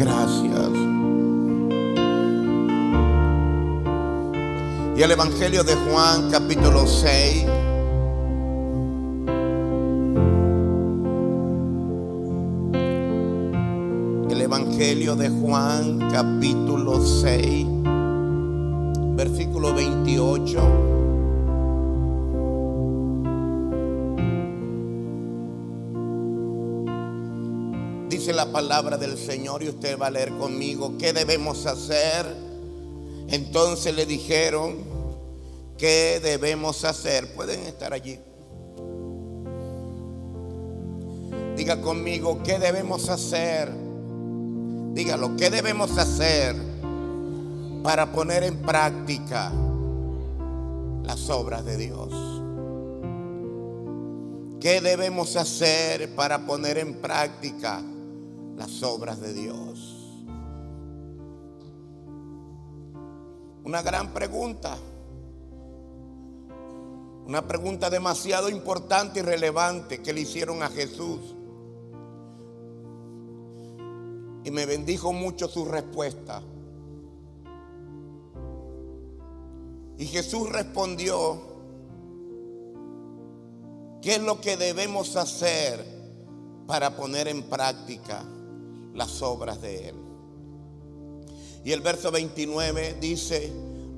gracias. Y el Evangelio de Juan, capítulo 6. El Evangelio de Juan, capítulo 6, versículo 28. Dice la palabra del Señor, y usted va a leer conmigo: ¿qué debemos hacer? Entonces le dijeron: ¿qué debemos hacer? Pueden estar allí. Diga conmigo: ¿qué debemos hacer? Dígalo: ¿qué debemos hacer para poner en práctica las obras de Dios? ¿Qué debemos hacer para poner en práctica las obras de Dios? Una gran pregunta. Una pregunta demasiado importante y relevante que le hicieron a Jesús. Y me bendijo mucho su respuesta. Y Jesús respondió: ¿qué es lo que debemos hacer para poner en práctica las obras de Él? Y el verso 29 dice: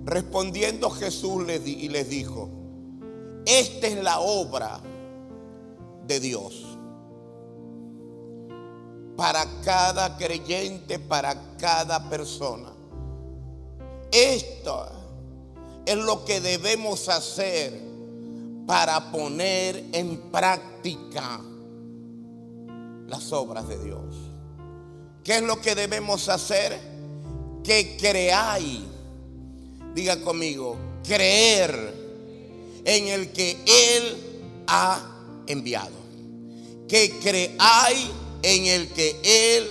respondiendo Jesús les dijo: esta es la obra de Dios para cada creyente, para cada persona. Esto es lo que debemos hacer para poner en práctica las obras de Dios. ¿Qué es lo que debemos hacer? Que creáis, diga conmigo, creer en el que Él ha enviado. Que creáis en el que Él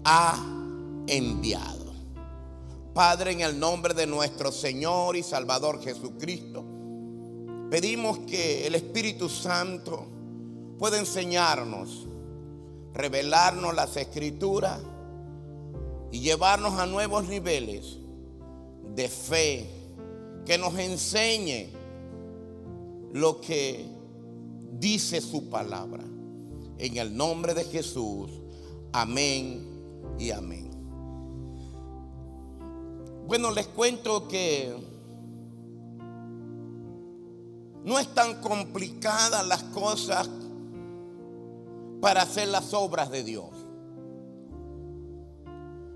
ha enviado. Padre, en el nombre de nuestro Señor y Salvador Jesucristo, pedimos que el Espíritu Santo pueda enseñarnos, revelarnos las Escrituras y llevarnos a nuevos niveles de fe, que nos enseñe lo que dice su palabra. En el nombre de Jesús, amén y amén. Bueno, les cuento que no es tan complicadas las cosas para hacer las obras de Dios.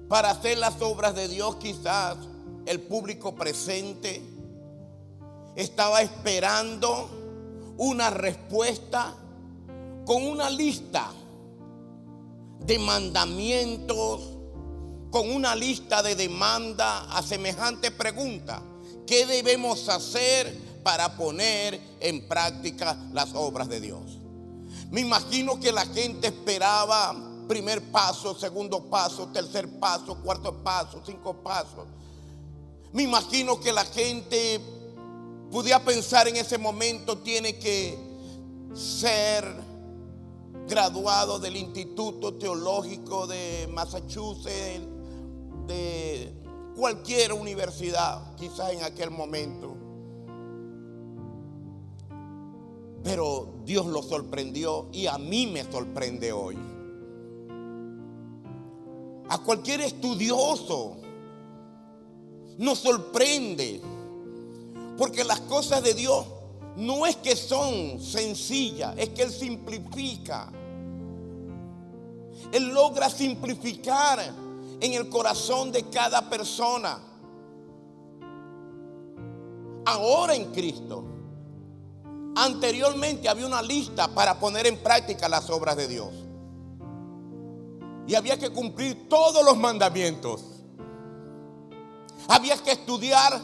Para hacer las obras de Dios, quizás el público presente estaba esperando una respuesta con una lista de mandamientos, con una lista de demanda a semejante pregunta: ¿qué debemos hacer para poner en práctica las obras de Dios? Me imagino que la gente esperaba primer paso, segundo paso, tercer paso, cuarto paso, 5 pasos. Me imagino que la gente podía pensar en ese momento: tiene que ser graduado del Instituto Teológico de Massachusetts, de cualquier universidad, quizás en aquel momento. Pero Dios lo sorprendió, y a mí me sorprende hoy. A cualquier estudioso nos sorprende, porque las cosas de Dios no es que son sencillas, es que Él simplifica. Él logra simplificar en el corazón de cada persona. Ahora en Cristo. Anteriormente había una lista para poner en práctica las obras de Dios. Y había que cumplir todos los mandamientos. Había que estudiar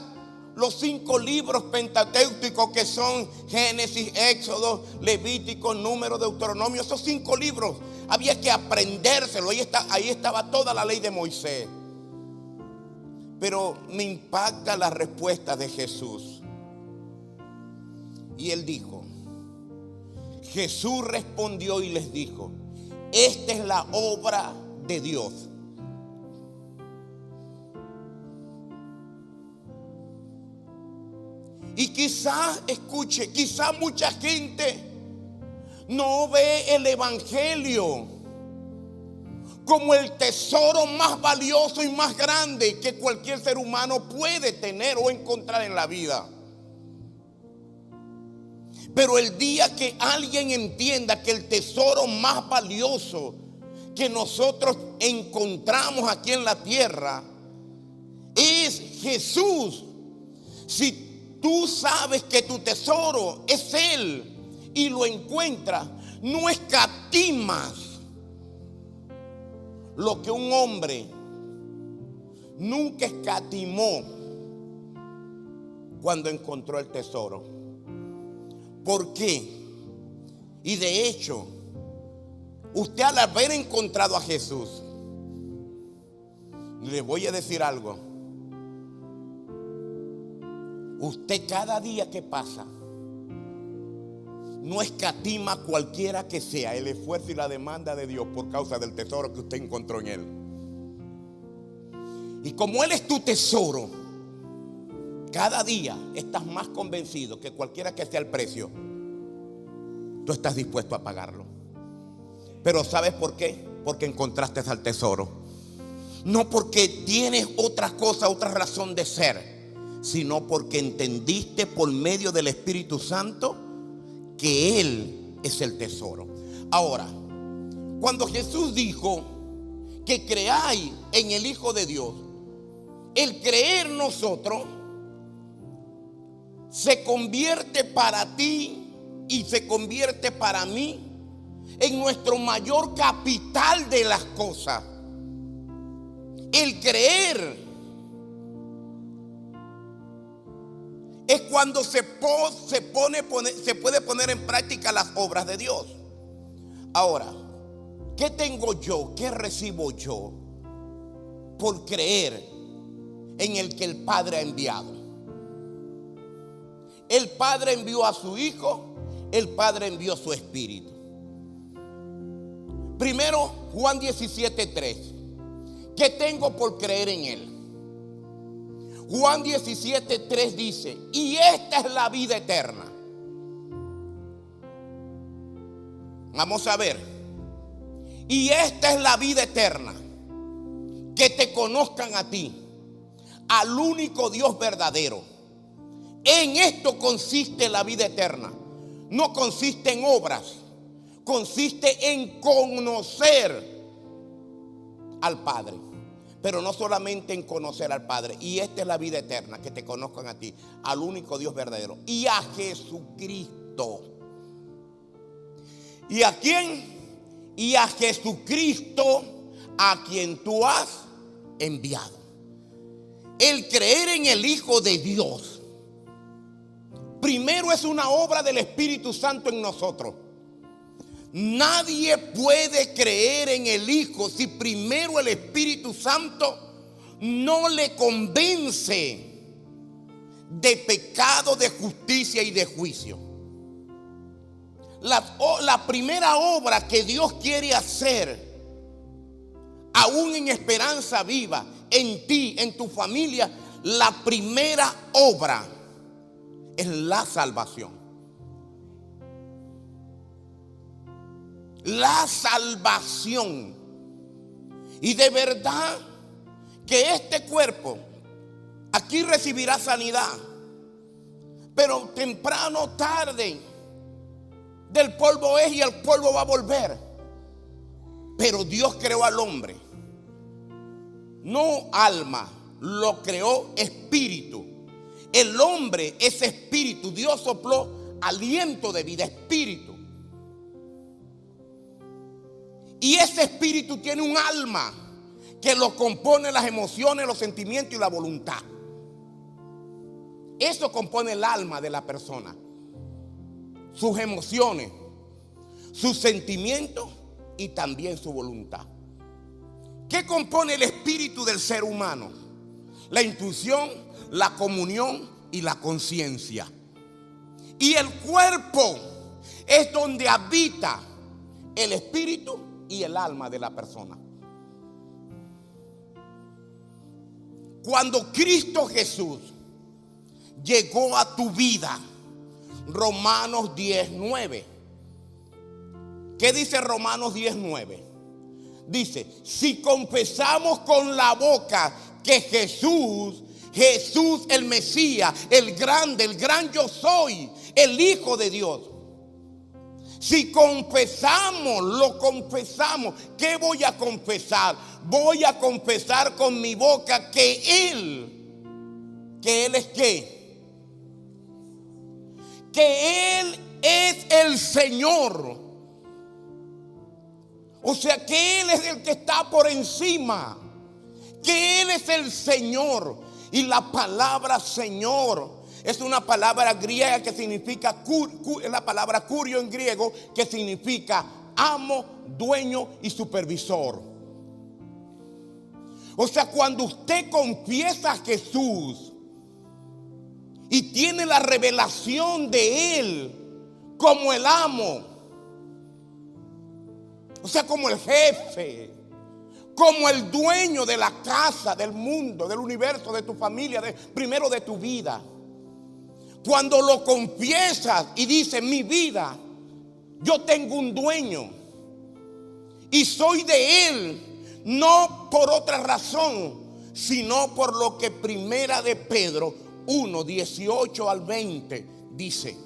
los 5 libros pentateucos que son Génesis, Éxodo, Levítico, Número, Deuteronomio. Esos 5 libros había que aprendérselo. Ahí estaba toda la ley de Moisés. Pero me impacta la respuesta de Jesús. Y Él dijo: Jesús respondió y les dijo: esta es la obra de Dios. Y quizás, escuche, quizás mucha gente no ve el evangelio como el tesoro más valioso y más grande que cualquier ser humano puede tener o encontrar en la vida. Pero el día que alguien entienda que el tesoro más valioso que nosotros encontramos aquí en la tierra es Jesús, si tú sabes que tu tesoro es Él y lo encuentras, no escatimas lo que un hombre nunca escatimó cuando encontró el tesoro. ¿Por qué? Y de hecho, usted al haber encontrado a Jesús, le voy a decir algo. Usted cada día que pasa no escatima cualquiera que sea el esfuerzo y la demanda de Dios por causa del tesoro que usted encontró en Él. Y como Él es tu tesoro, cada día estás más convencido que cualquiera que sea el precio, tú estás dispuesto a pagarlo. Pero ¿sabes por qué? Porque encontraste al tesoro. No porque tienes otra cosa, otra razón de ser, sino porque entendiste por medio del Espíritu Santo que Él es el tesoro. Ahora, cuando Jesús dijo que creáis en el Hijo de Dios, el creer nosotros se convierte para ti y se convierte para mí en nuestro mayor capital de las cosas. El creer es cuando se puede poner en práctica las obras de Dios. Ahora, ¿qué tengo yo? ¿Qué recibo yo por creer en el que el Padre ha enviado? El Padre envió a su Hijo, el Padre envió su Espíritu. Primero, Juan 17:3. ¿Qué tengo por creer en Él? Juan 17:3 dice: y esta es la vida eterna. Vamos a ver. Y esta es la vida eterna, que te conozcan a ti, al único Dios verdadero. En esto consiste la vida eterna. No consiste en obras, consiste en conocer al Padre. Pero no solamente en conocer al Padre. Y esta es la vida eterna, que te conozcan a ti, al único Dios verdadero, y a Jesucristo. ¿Y a quién? Y a Jesucristo, a quien tú has enviado. El creer en el Hijo de Dios primero es una obra del Espíritu Santo en nosotros. Nadie puede creer en el Hijo si primero el Espíritu Santo no le convence de pecado, de justicia y de juicio. La primera obra que Dios quiere hacer, aún en Esperanza Viva, en ti, en tu familia, la primera obra es la salvación. La salvación. Y de verdad que este cuerpo aquí recibirá sanidad, pero temprano o tarde del polvo es y al polvo va a volver. Pero Dios creó al hombre, no alma, lo creó espíritu. El hombre es espíritu. Dios sopló aliento de vida, espíritu. Y ese espíritu tiene un alma que lo compone las emociones, los sentimientos y la voluntad. Eso compone el alma de la persona. Sus emociones, sus sentimientos y también su voluntad. ¿Qué compone el espíritu del ser humano? La intuición, la comunión y la conciencia. Y el cuerpo es donde habita el espíritu y el alma de la persona. Cuando Cristo Jesús llegó a tu vida. Romanos 10:9. ¿Qué dice Romanos 10:9? Dice, si confesamos con la boca que Jesús el Mesías, el grande, el gran yo soy, el Hijo de Dios. Si confesamos, lo confesamos. ¿Qué voy a confesar? Voy a confesar con mi boca que Él es ¿qué? Que Él es el Señor. O sea, que Él es el que está por encima. Que Él es el Señor. Y la palabra Señor es una palabra griega que significa, es la palabra curio en griego, que significa amo, dueño y supervisor. O sea, cuando usted confiesa a Jesús y tiene la revelación de Él como el amo, o sea, como el jefe, como el dueño de la casa, del mundo, del universo, de tu familia, primero de tu vida. Cuando lo confiesas y dices, mi vida, yo tengo un dueño y soy de Él, no por otra razón, sino por lo que Primera de Pedro 1:18 al 20 dice.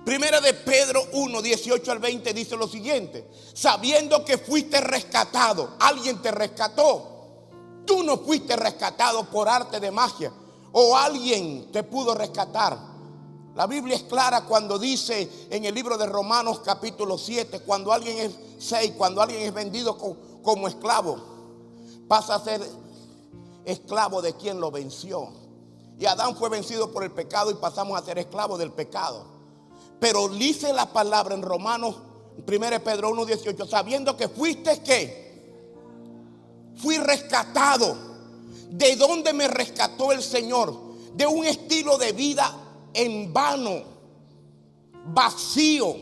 Primera de Pedro 1:18 al 20 dice lo siguiente: sabiendo que fuiste rescatado. Alguien te rescató. Tú no fuiste rescatado por arte de magia, o alguien te pudo rescatar. La Biblia es clara cuando dice en el libro de Romanos capítulo 7, cuando alguien es vendido como esclavo, pasa a ser esclavo de quien lo venció. Y Adán fue vencido por el pecado y pasamos a ser esclavos del pecado. Pero dice la palabra en Romanos, 1 Pedro 1:18, sabiendo que fuiste ¿qué? Fui rescatado. ¿De dónde me rescató el Señor? De un estilo de vida en vano, vacío,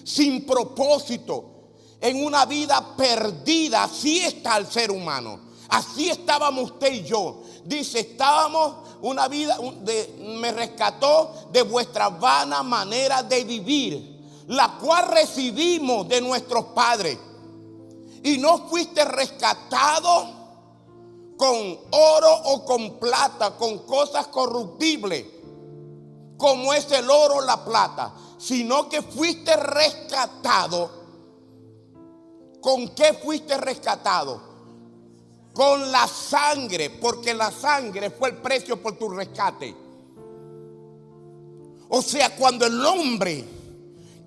sin propósito, en una vida perdida. Así está el ser humano. Así estábamos usted y yo. Dice, estábamos una vida, me rescató de vuestra vana manera de vivir, la cual recibimos de nuestros padres. Y no fuiste rescatado con oro o con plata, con cosas corruptibles, como es el oro o la plata, sino que fuiste rescatado. ¿Con qué fuiste rescatado? Con la sangre, porque la sangre fue el precio por tu rescate. O sea, cuando el hombre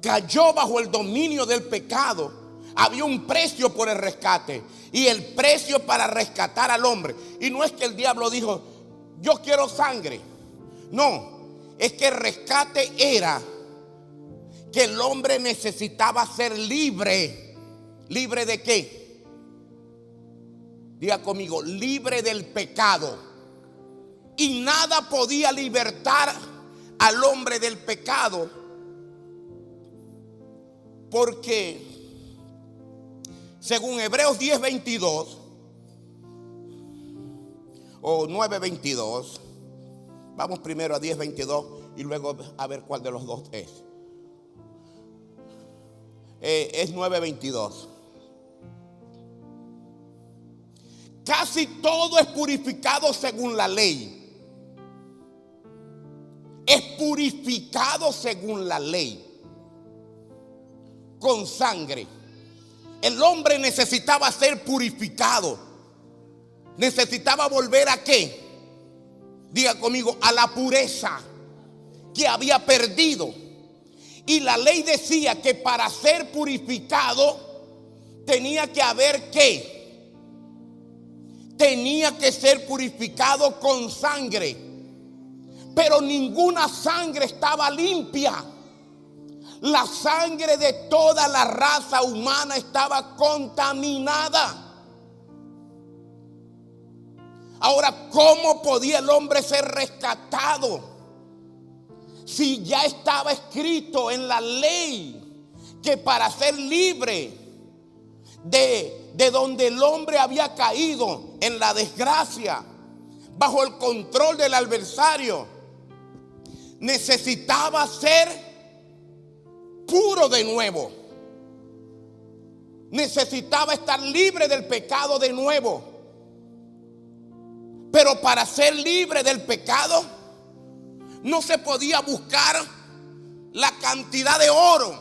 cayó bajo el dominio del pecado, había un precio por el rescate. Y el precio para rescatar al hombre. Y no es que el diablo dijo, yo quiero sangre. No, es que el rescate era que el hombre necesitaba ser libre. ¿Libre de qué? Diga conmigo, libre del pecado. Y nada podía libertar al hombre del pecado, porque según Hebreos 10:22 o 9:22, vamos primero a 10:22 y luego a ver cuál de los dos es. Es 9:22. Casi todo es purificado según la ley. Es purificado según la ley. Con sangre. El hombre necesitaba ser purificado. Necesitaba volver ¿a qué? Diga conmigo, a la pureza que había perdido. Y la ley decía que para ser purificado tenía que haber ¿qué? Tenía que ser purificado con sangre. Pero ninguna sangre estaba limpia. La sangre de toda la raza humana estaba contaminada. Ahora, ¿cómo podía el hombre ser rescatado? Si ya estaba escrito en la ley que para ser libre de donde el hombre había caído en la desgracia, bajo el control del adversario, necesitaba ser puro de nuevo. Necesitaba estar libre del pecado de nuevo. Pero para ser libre del pecado, no se podía buscar la cantidad de oro,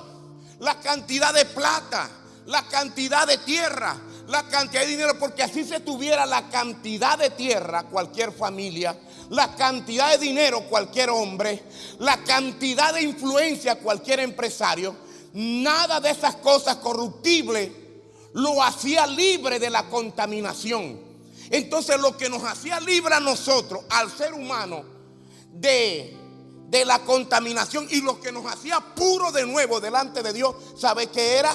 la cantidad de plata, la cantidad de tierra, la cantidad de dinero, porque así se tuviera la cantidad de tierra, cualquier familia, la cantidad de dinero, cualquier hombre, la cantidad de influencia, cualquier empresario, nada de esas cosas corruptibles lo hacía libre de la contaminación. Entonces lo que nos hacía libre a nosotros, al ser humano, de la contaminación, y lo que nos hacía puro de nuevo delante de Dios, ¿sabe qué era?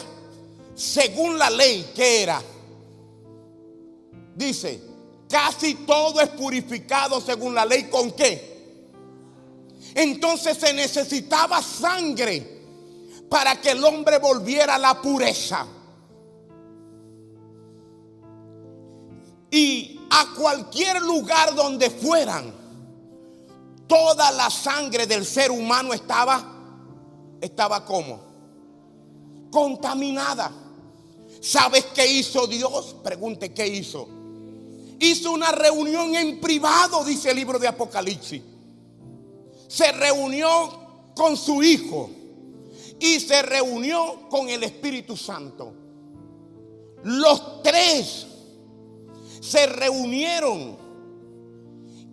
Según la ley, ¿qué era? Dice, casi todo es purificado según la ley. ¿Con qué? Entonces se necesitaba sangre para que el hombre volviera a la pureza. Y a cualquier lugar donde fueran, toda la sangre del ser humano estaba ¿cómo? Contaminada. ¿Sabes qué hizo Dios? Pregunte, ¿qué hizo? Hizo una reunión en privado, dice el libro de Apocalipsis. Se reunió con su Hijo y se reunió con el Espíritu Santo. Los tres se reunieron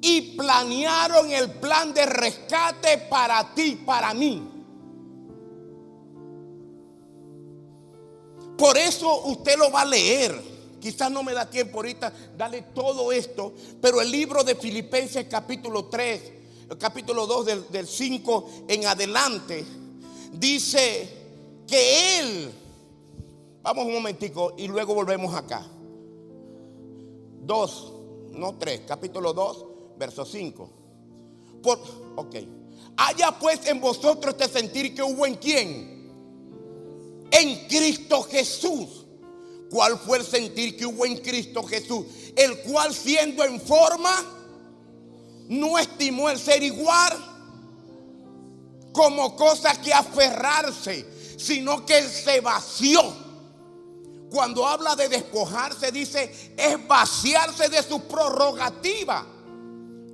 y planearon el plan de rescate para ti, para mí. Por eso usted lo va a leer. Quizás no me da tiempo ahorita darle todo esto, pero el libro de Filipenses capítulo 3, el capítulo 2 del 5 en adelante, dice que Él, vamos un momentico y luego volvemos acá. 2, no 3, capítulo 2, verso 5. Haya pues en vosotros este sentir que hubo en ¿quién? En Cristo Jesús. ¿Cuál fue el sentir que hubo en Cristo Jesús? El cual, siendo en forma, no estimó el ser igual como cosa que aferrarse, sino que Él se vació. Cuando habla de despojarse, dice, es vaciarse de su prerrogativa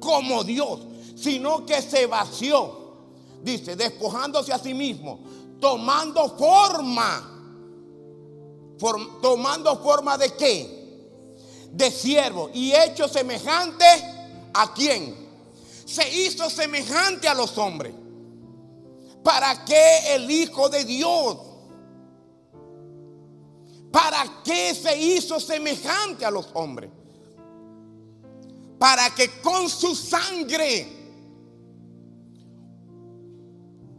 como Dios, sino que se vació. Dice, despojándose a sí mismo, tomando forma de ¿qué? De siervo, y hecho semejante ¿a quién? Se hizo semejante a los hombres. ¿Para qué el Hijo de Dios? ¿Para qué se hizo semejante a los hombres? Para que con su sangre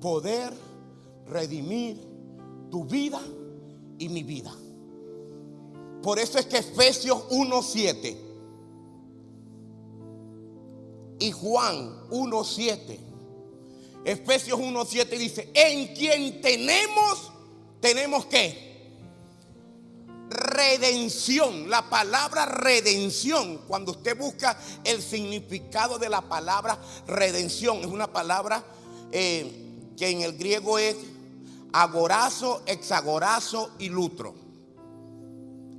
poder redimir tu vida y mi vida. Por eso es que Efesios 1:7 y Juan 1:7, Efesios 1:7 dice, en quien tenemos ¿qué? Redención. La palabra redención, cuando usted busca el significado de la palabra redención, es una palabra que en el griego es agorazo, hexagorazo y lutro,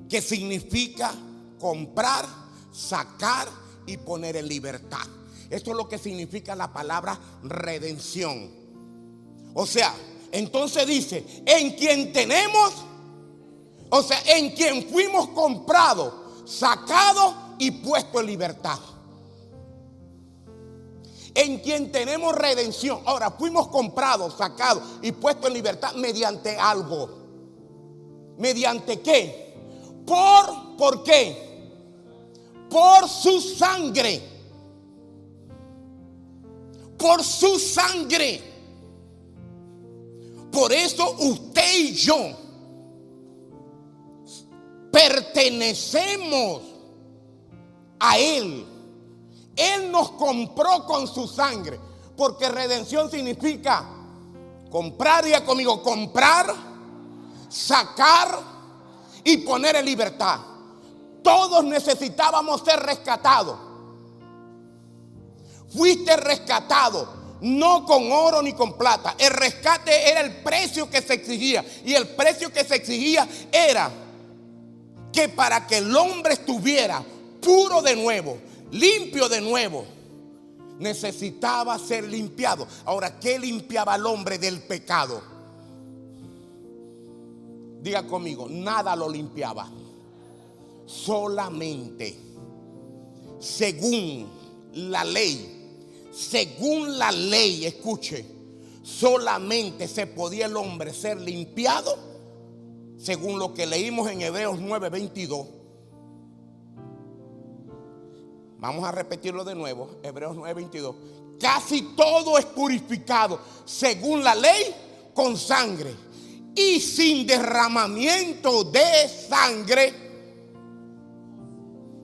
que significa comprar, sacar y poner en libertad. Esto es lo que significa la palabra redención. O sea, entonces dice, en quien tenemos, o sea, en quien fuimos comprados, sacados y puestos en libertad. En quien tenemos redención. Ahora, fuimos comprados, sacados y puestos en libertad mediante algo. ¿Mediante qué? ¿Por qué? Por su sangre. Por su sangre. Por eso usted y yo pertenecemos a Él. Él nos compró con su sangre. Porque redención significa comprar, diga conmigo, comprar, sacar y poner en libertad. Todos necesitábamos ser rescatados. Fuiste rescatado. No con oro ni con plata. El rescate era el precio que se exigía. Y el precio que se exigía era que para que el hombre estuviera puro de nuevo, limpio de nuevo, necesitaba ser limpiado. Ahora, ¿qué limpiaba al hombre del pecado? Diga conmigo, nada lo limpiaba. Solamente según la ley. Según la ley, escuche, solamente se podía el hombre ser limpiado, según lo que leímos en Hebreos 9:22. Vamos a repetirlo de nuevo, Hebreos 9:22. Casi todo es purificado, según la ley, con sangre. Y sin derramamiento de sangre,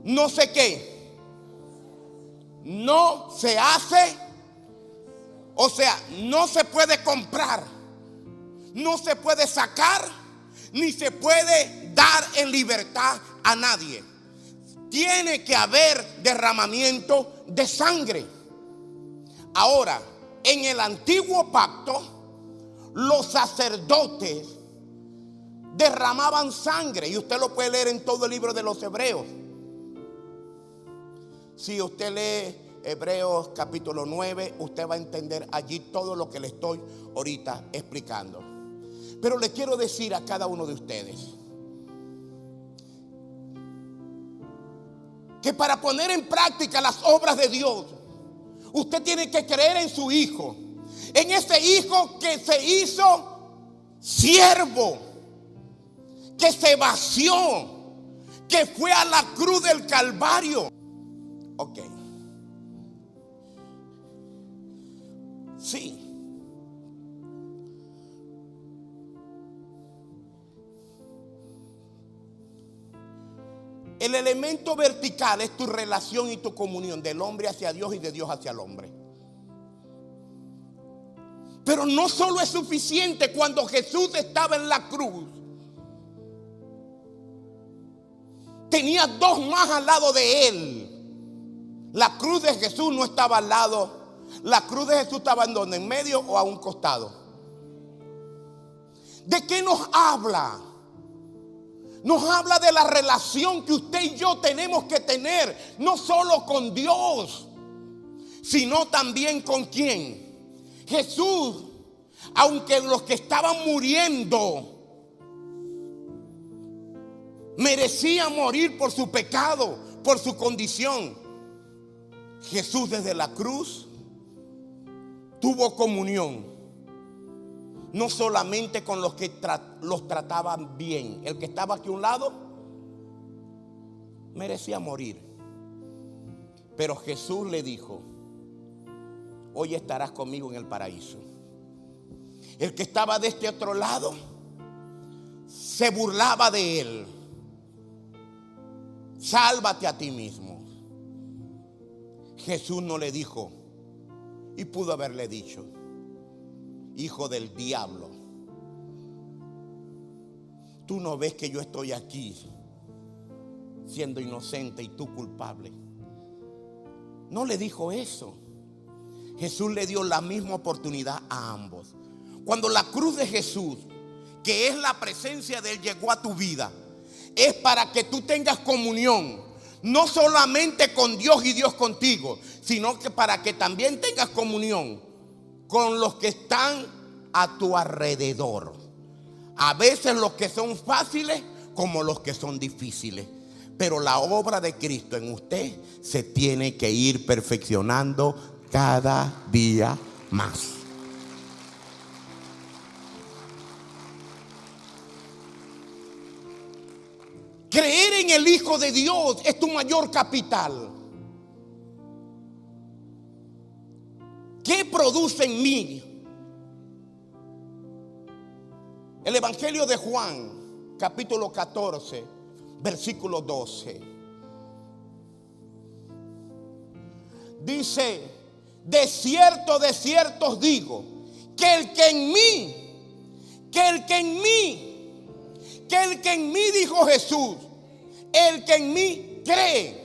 no sé qué. No se hace, o sea, no se puede comprar, no se puede sacar, ni se puede dar en libertad a nadie. Tiene que haber derramamiento de sangre. Ahora, en el antiguo pacto, los sacerdotes derramaban sangre, y usted lo puede leer en todo el libro de los Hebreos. Si usted lee Hebreos capítulo 9, usted va a entender allí todo lo que le estoy ahorita explicando. Pero le quiero decir a cada uno de ustedes que para poner en práctica las obras de Dios, usted tiene que creer en su Hijo. En ese Hijo que se hizo siervo, que se vació, que fue a la cruz del Calvario. Ok. Sí. El elemento vertical es tu relación y tu comunión del hombre hacia Dios y de Dios hacia el hombre. Pero no solo es suficiente. Cuando Jesús estaba en la cruz, tenía dos más al lado de él. La cruz de Jesús no estaba al lado. La cruz de Jesús estaba en donde, en medio o a un costado. ¿De qué nos habla? Nos habla de la relación que usted y yo tenemos que tener, no solo con Dios, sino también con ¿quién? Jesús. Aunque los que estaban muriendo merecían morir por su pecado, por su condición, Jesús desde la cruz tuvo comunión, no solamente con los que los trataban bien. El que estaba aquí a un lado merecía morir, pero Jesús le dijo: hoy estarás conmigo en el paraíso. El que estaba de este otro lado se burlaba de él. Sálvate a ti mismo. Jesús no le dijo, y pudo haberle dicho: hijo del diablo, tú no ves que yo estoy aquí siendo inocente y tú culpable. No le dijo eso. Jesús le dio la misma oportunidad a ambos. Cuando la cruz de Jesús, que es la presencia de Él, llegó a tu vida, es para que tú tengas comunión, no solamente con Dios y Dios contigo, sino que para que también tengas comunión con los que están a tu alrededor. A veces los que son fáciles como los que son difíciles. Pero la obra de Cristo en usted se tiene que ir perfeccionando cada día más. Creer en el Hijo de Dios es tu mayor capital. ¿Qué produce en mí? El Evangelio de Juan, capítulo 14, versículo 12. Dice: de cierto os digo, que el que en mí, dijo Jesús, el que en mí cree,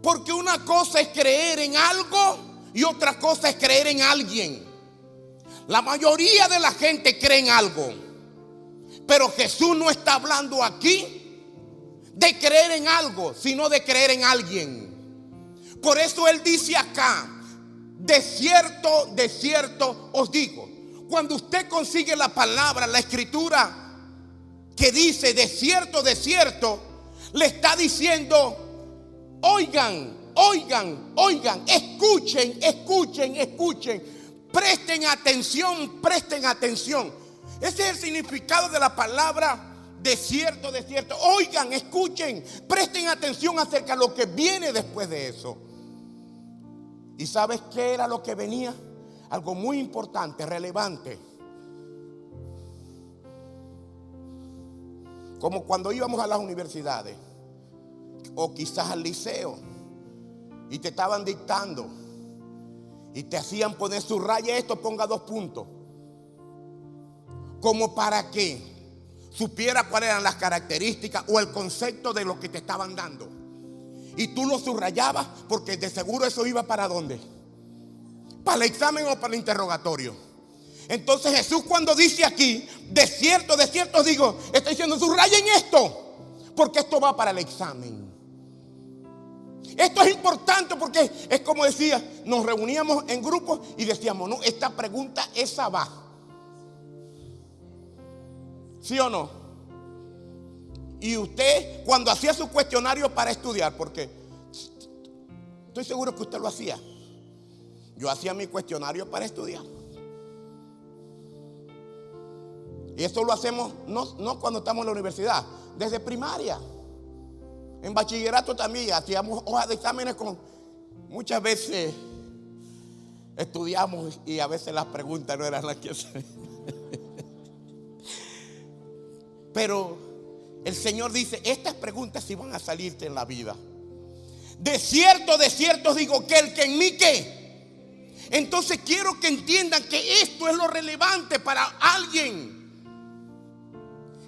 Porque una cosa es creer en algo y otra cosa es creer en alguien. La mayoría de la gente cree en algo, pero Jesús no está hablando aquí de creer en algo, sino de creer en alguien. Por eso Él dice acá: de cierto os digo. Cuando usted consigue la palabra, la escritura que dice de cierto, le está diciendo: oigan, escuchen. Presten atención. Ese es el significado de la palabra de cierto. Oigan, escuchen, presten atención acerca de lo que viene después de eso. ¿Y sabes qué era lo que venía? Algo muy importante, relevante. Como cuando íbamos a las universidades o quizás al liceo y te estaban dictando y te hacían poner subraya esto, ponga 2 puntos, como para que supiera cuáles eran las características o el concepto de lo que te estaban dando. Y tú lo subrayabas porque de seguro eso iba ¿para dónde? ¿Para el examen o para el interrogatorio? Entonces Jesús, cuando dice aquí de cierto os digo, está diciendo: subrayen esto, porque esto va para el examen. Esto es importante porque es como decía, nos reuníamos en grupos y decíamos: no, esta pregunta esa va. ¿Sí o no? Y usted, cuando hacía su cuestionario para estudiar, porque estoy seguro que usted lo hacía, yo hacía mi cuestionario para estudiar. Y eso lo hacemos no cuando estamos en la universidad, desde primaria. En bachillerato también hacíamos hojas de exámenes con, muchas veces estudiamos y a veces las preguntas no eran las que hacían. Pero el Señor dice: estas preguntas sí van a salirte en la vida. De cierto os digo, que el que en mí ¿qué? Entonces quiero que entiendan que esto es lo relevante para alguien.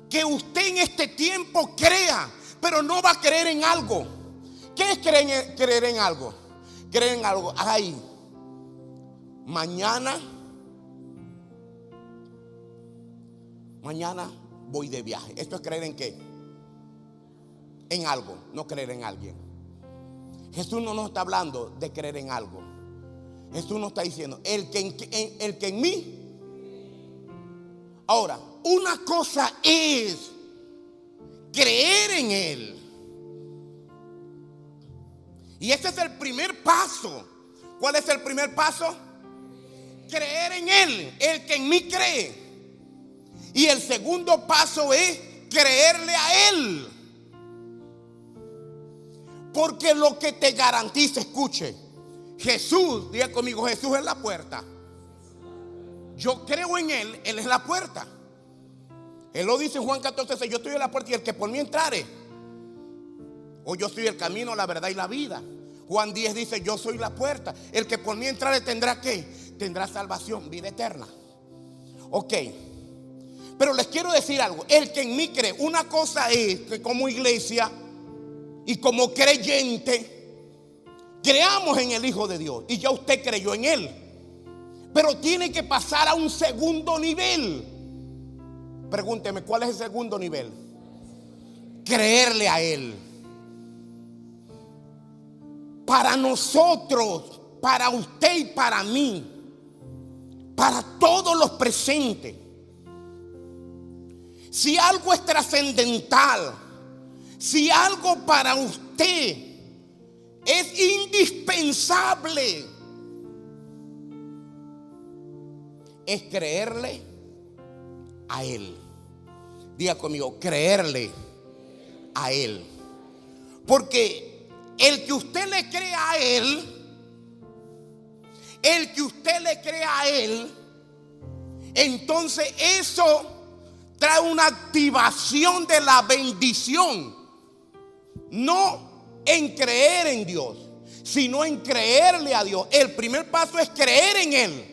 Que usted en este tiempo crea, pero no va a creer en algo. ¿Qué es creer en algo? Creer en algo: ay, mañana voy de viaje. ¿Esto es creer en qué? En algo, no creer en alguien. Jesús no nos está hablando de creer en algo. Jesús nos está diciendo: el que en mí. Ahora, una cosa es creer en Él. Y ese es el primer paso. ¿Cuál es el primer paso? Creer en Él, el que en mí cree. Y el segundo paso es creerle a Él. Porque lo que te garantiza, escuche, Jesús, diga conmigo: Jesús es la puerta. Yo creo en Él, Él es la puerta. Él lo dice en Juan 14:6: yo estoy en la puerta y el que por mí entrare. O yo soy el camino, la verdad y la vida. Juan 10 dice: yo soy la puerta. El que por mí entrare tendrá ¿qué? Tendrá salvación, vida eterna. Ok. Pero les quiero decir algo: el que en mí cree, una cosa es que como iglesia y como creyente creamos en el Hijo de Dios. Y ya usted creyó en Él. Pero tiene que pasar a un segundo nivel. Pregúnteme, ¿cuál es el segundo nivel? Creerle a Él. Para nosotros, para usted y para mí, para todos los presentes, si algo es trascendental, si algo para usted es indispensable, es creerle a Él. Diga conmigo: creerle a Él. Porque el que usted le crea a Él, entonces eso trae una activación de la bendición. No en creer en Dios, sino en creerle a Dios. El primer paso es creer en Él.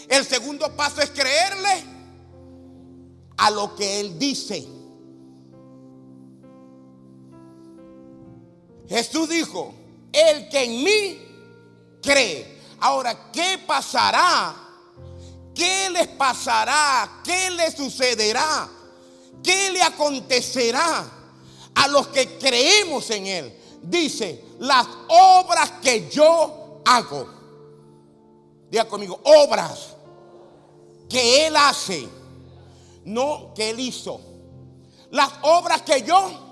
El segundo paso es creerle a lo que Él dice. Jesús dijo: el que en mí cree. Ahora, ¿qué pasará? ¿Qué les pasará? ¿Qué les sucederá? ¿Qué le acontecerá a los que creemos en Él? Dice, las obras que yo hago. Diga conmigo, obras que Él hace, no que Él hizo. Las obras que yo,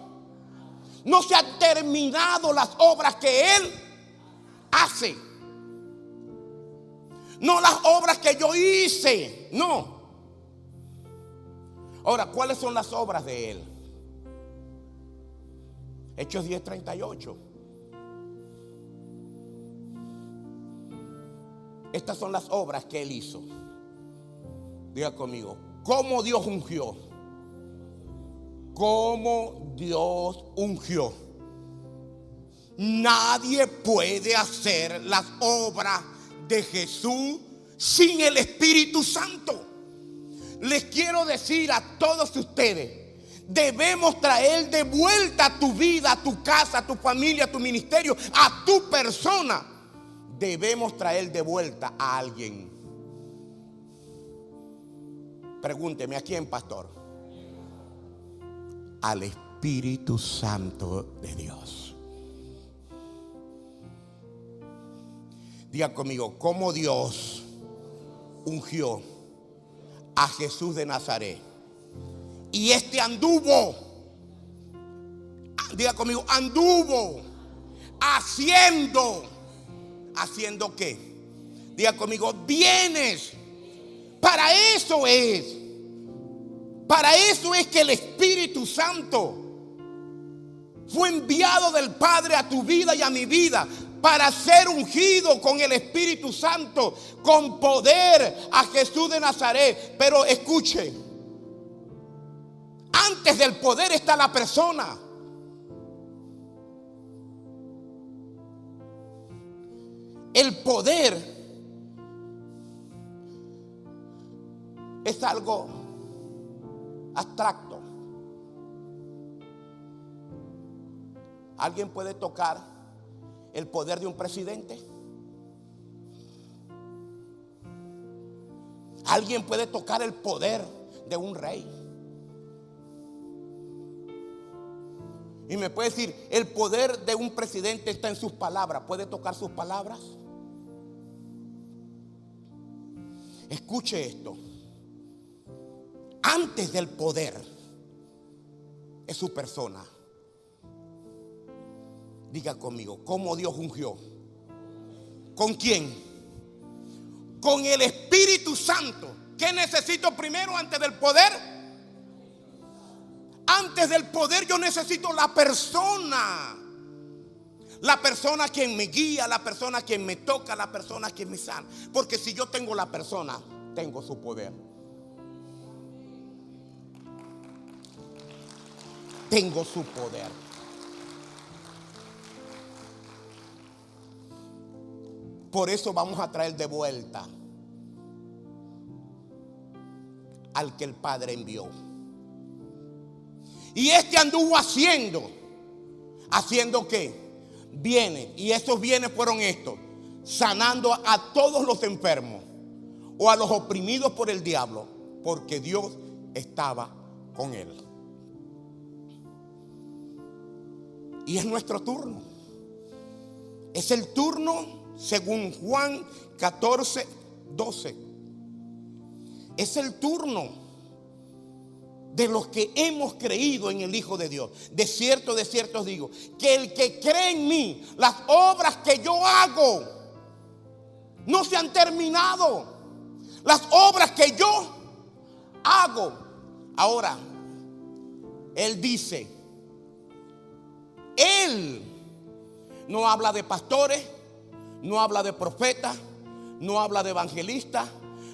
no se han terminado las obras que Él hace. No las obras que yo hice, no. Ahora, ¿cuáles son las obras de Él? Hechos 10:38. Estas son las obras que Él hizo. Diga conmigo, ¿cómo Dios ungió? ¿Cómo Dios ungió? Nadie puede hacer las obras de Jesús sin el Espíritu Santo. Les quiero decir a todos ustedes, debemos traer de vuelta a tu vida, a tu casa, a tu familia, a tu ministerio, a tu persona. Debemos traer de vuelta a alguien. Pregúnteme, ¿a quién, pastor? Al Espíritu Santo de Dios. Diga conmigo, ¿cómo Dios ungió a Jesús de Nazaret? Y este anduvo, diga conmigo, anduvo haciendo qué? Diga conmigo, bienes. Para eso es que el Espíritu Santo fue enviado del Padre a tu vida y a mi vida, para ser ungido con el Espíritu Santo, con poder a Jesús de Nazaret. Pero escuche, antes del poder está la persona. El poder es algo abstracto. ¿Alguien puede tocar el poder de un presidente? ¿Alguien puede tocar el poder de un rey? Y me puede decir, el poder de un presidente está en sus palabras. ¿Puede tocar sus palabras? Escuche esto. Antes del poder es su persona. Diga conmigo, ¿cómo Dios ungió? ¿Con quién? Con el Espíritu Santo. ¿Qué necesito primero antes del poder? Antes del poder yo necesito la persona. La persona quien me guía, la persona quien me toca, la persona quien me sana. Porque si yo tengo la persona, tengo su poder. Tengo su poder. Por eso vamos a traer de vuelta al que el Padre envió. Y este anduvo haciendo ¿qué? Bienes. Y esos bienes fueron estos: sanando a todos los enfermos o a los oprimidos por el diablo, porque Dios estaba con él. Y es nuestro turno. Es el turno según Juan 14:12. Es el turno de los que hemos creído en el Hijo de Dios. De cierto os digo, que el que cree en mí, las obras que yo hago no se han terminado. Las obras que yo hago. Ahora, Él dice, Él no habla de pastores, no habla de profetas, no habla de evangelistas,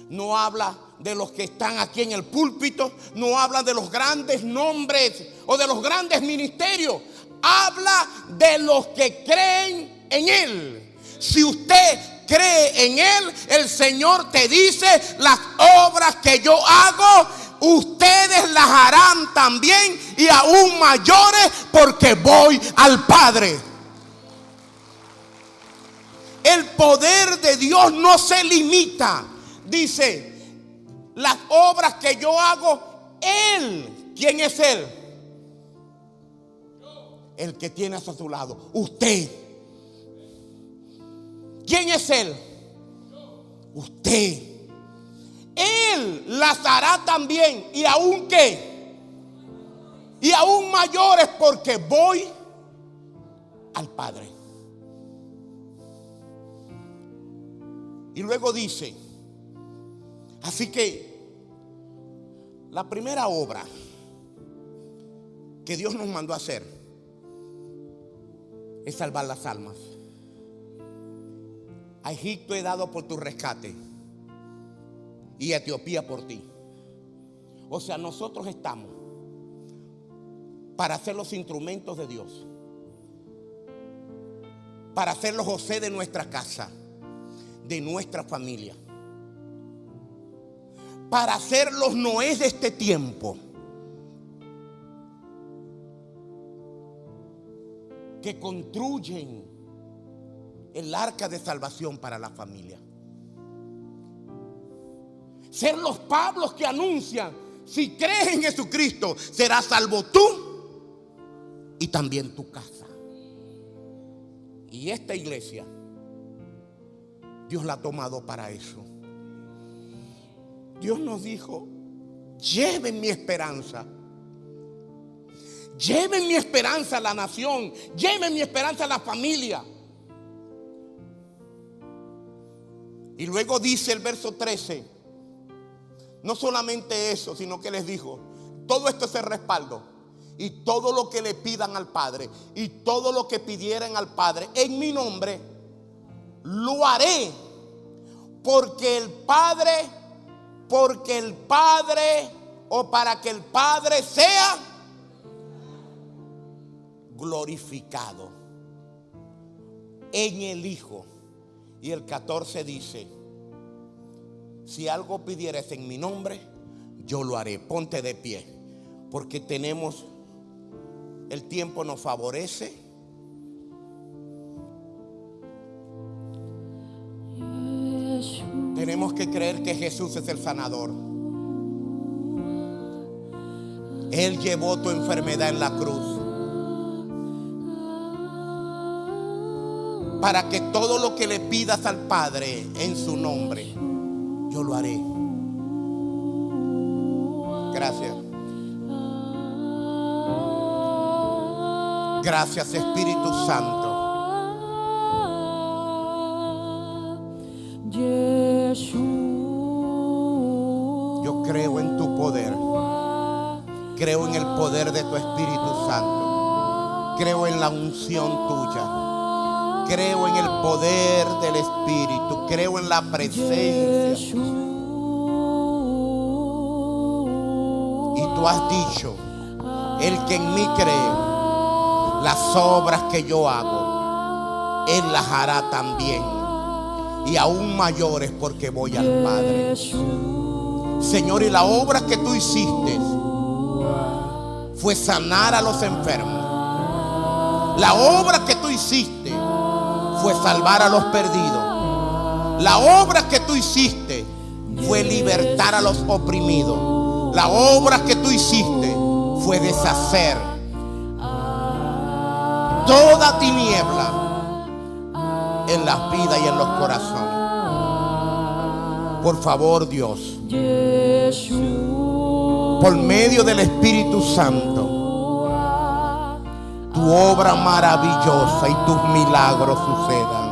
no habla de los que están aquí en el púlpito, no habla de los grandes nombres o de los grandes ministerios. Habla de los que creen en Él. Si usted cree en Él, el Señor te dice, las obras que yo hago, ustedes las harán también y aún mayores, porque voy al Padre. El poder de Dios no se limita. Dice, las obras que yo hago, Él. ¿Quién es Él? El que tiene a su lado, usted. ¿Quién es Él? Usted. Él las hará también. ¿Y aún qué? Y aún mayores, porque voy al Padre. Y luego dice, así que la primera obra que Dios nos mandó a hacer es salvar las almas. A Egipto he dado por tu rescate y a Etiopía por ti. O sea, nosotros estamos para ser los instrumentos de Dios, para ser los José de nuestra casa, de nuestra familia, para ser los Noé de este tiempo, que construyen el arca de salvación para la familia. Ser los Pablos que anuncian, si crees en Jesucristo, serás salvo tú y también tu casa. Y esta iglesia, Dios la ha tomado para eso. Dios nos dijo, lleven mi esperanza. Lleven mi esperanza a la nación. Lleven mi esperanza a la familia. Y luego dice el verso 13, no solamente eso, sino que les dijo, todo esto es el respaldo. Y todo lo que le pidan al Padre, y todo lo que pidieran al Padre en mi nombre, lo haré. Porque el Padre, o para que el Padre sea glorificado en el Hijo. Y el 14 dice, si algo pidieres en mi nombre, yo lo haré. Ponte de pie, porque tenemos, el tiempo nos favorece. Tenemos que creer que Jesús es el sanador. Él llevó tu enfermedad en la cruz, para que todo lo que le pidas al Padre en su nombre, yo lo haré. Gracias. Gracias, Espíritu Santo. Yo creo en tu poder. Creo en el poder de tu Espíritu Santo. Creo en la unción tuya. Creo en el poder del Espíritu. Creo en la presencia. Y tú has dicho, el que en mí cree, las obras que yo hago, Él las hará también. Y aún mayores, porque voy al Padre. Señor, y la obra que tú hiciste fue sanar a los enfermos. La obra que tú hiciste fue salvar a los perdidos. La obra que tú hiciste fue libertar a los oprimidos. La obra que tú hiciste fue deshacer toda tiniebla en las vidas y en los corazones. Por favor, Dios, por medio del Espíritu Santo, tu obra maravillosa y tus milagros sucedan.